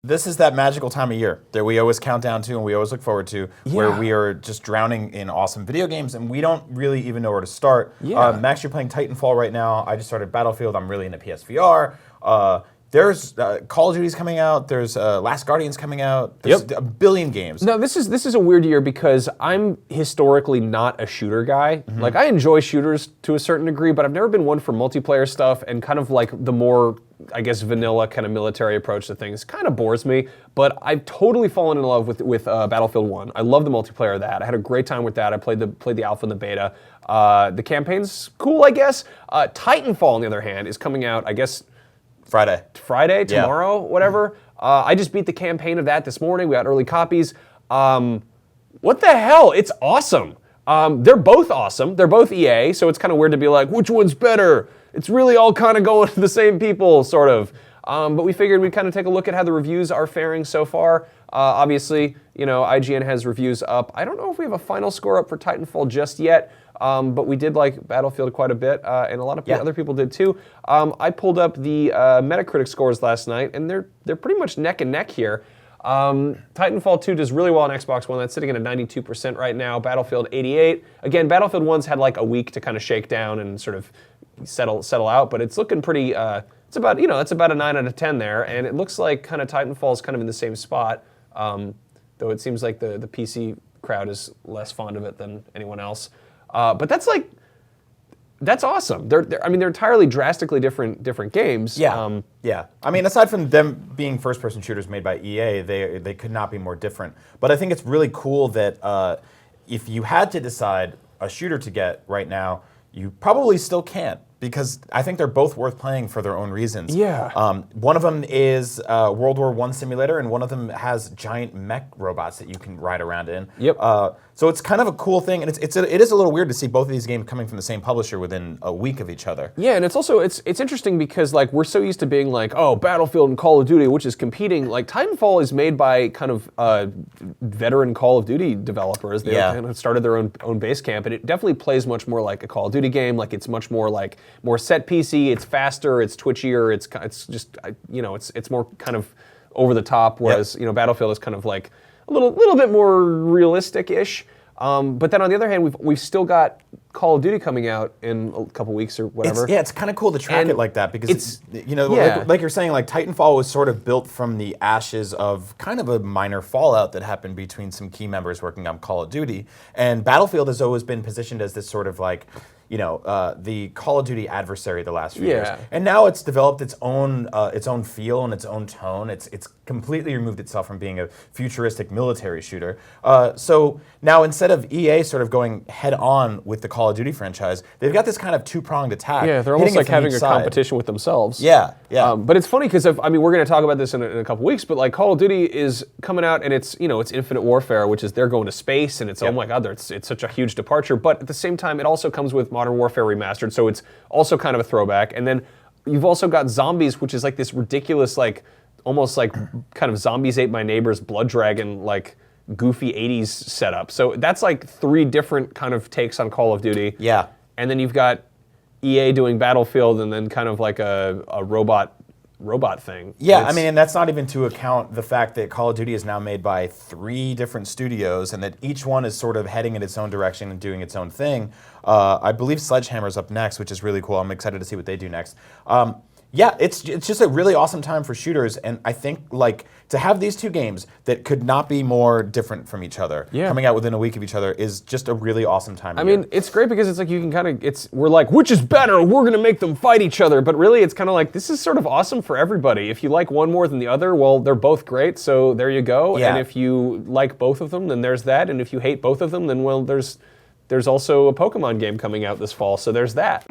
This is that magical time of year that we always count down to and we always look forward to, where we are just drowning in awesome video games and we don't really even know where to start. Max, you're playing Titanfall right now. I just started Battlefield. I'm really into PSVR. There's Call of Duty's coming out. There's Last Guardian's coming out. There's a billion games. No, this is a weird year because I'm historically not a shooter guy. Like, I enjoy shooters to a certain degree, but I've never been one for multiplayer stuff, and kind of like the more, I guess, vanilla kind of military approach to things kind of bores me. But I've totally fallen in love with Battlefield 1. I love the multiplayer of that. I had a great time with that. I played the alpha and the beta. The campaign's cool, I guess. Titanfall, on the other hand, is coming out, I guess, Friday, tomorrow, whatever. I just beat the campaign of that this morning. We got early copies. What the hell? It's awesome. They're both awesome. They're both EA, so it's kind of weird to be like, which one's better? It's really all kind of going to the same people, sort of. But we figured we'd kind of take a look at how the reviews are faring so far. Obviously, IGN has reviews up. I don't know if we have a final score up for Titanfall just yet. But we did like Battlefield quite a bit, and a lot of other people did too. I pulled up the Metacritic scores last night, and they're pretty much neck and neck here. Titanfall 2 does really well on Xbox One. That's sitting at a 92% right now. Battlefield 88. Again, Battlefield 1's had like a week to kind of shake down and sort of settle out, but it's looking pretty. It's about it's about a 9 out of 10 there, and it looks like kind of Titanfall's kind of in the same spot. Though it seems like the PC crowd is less fond of it than anyone else. But that's awesome. They're entirely drastically different games. Yeah. I mean, aside from them being first-person shooters made by EA, they could not be more different. But I think it's really cool that if you had to decide a shooter to get right now, you probably still can't, because I think they're both worth playing for their own reasons. One of them is World War I simulator, and one of them has giant mech robots that you can ride around in. So it's kind of a cool thing, and it is a little weird to see both of these games coming from the same publisher within a week of each other. Yeah, and it's also it's interesting because like we're so used to being like, oh, Battlefield and Call of Duty, which is competing. Like Titanfall is made by kind of veteran Call of Duty developers. They kind of started their own base camp, and it definitely plays much more like a Call of Duty game. Like it's much more like more set piecey. It's faster. It's twitchier. It's just it's more kind of over the top. Whereas Battlefield is kind of like a little bit more realistic-ish. But then on the other hand, we've still got Call of Duty coming out in a couple weeks or whatever. It's kind of cool to track it like that, because like you're saying, like Titanfall was sort of built from the ashes of kind of a minor fallout that happened between some key members working on Call of Duty, and Battlefield has always been positioned as this sort of like the Call of Duty adversary the last few years, and now it's developed its own feel and its own tone. It's completely removed itself from being a futuristic military shooter. So now instead of EA sort of going head on with the Call of Duty franchise, they've got this kind of two-pronged attack. Yeah, they're almost like having a competition with themselves. Yeah. But it's funny because we're going to talk about this in a couple weeks. But like Call of Duty is coming out, and it's Infinite Warfare, which is they're going to space, and it's oh my god, it's such a huge departure. But at the same time, it also comes with Modern Warfare Remastered, so it's also kind of a throwback. And then you've also got Zombies, which is like this ridiculous, like almost like kind of Zombies Ate My Neighbor's Blood Dragon, like goofy 80s setup. So that's like three different kind of takes on Call of Duty. Yeah. And then you've got EA doing Battlefield, and then kind of like a robot thing. Yeah, and that's not even to account the fact that Call of Duty is now made by 3 different studios, and that each one is sort of heading in its own direction and doing its own thing. I believe Sledgehammer's up next, which is really cool. I'm excited to see what they do next. It's just a really awesome time for shooters, and I think like to have these two games that could not be more different from each other coming out within a week of each other is just a really awesome time. It's great because it's like you can kind of we're like, which is better? We're gonna make them fight each other, but really it's kind of like this is sort of awesome for everybody. If you like one more than the other, well, they're both great, so there you go. And if you like both of them, then there's that. And if you hate both of them, then well, there's also a Pokemon game coming out this fall, so there's that.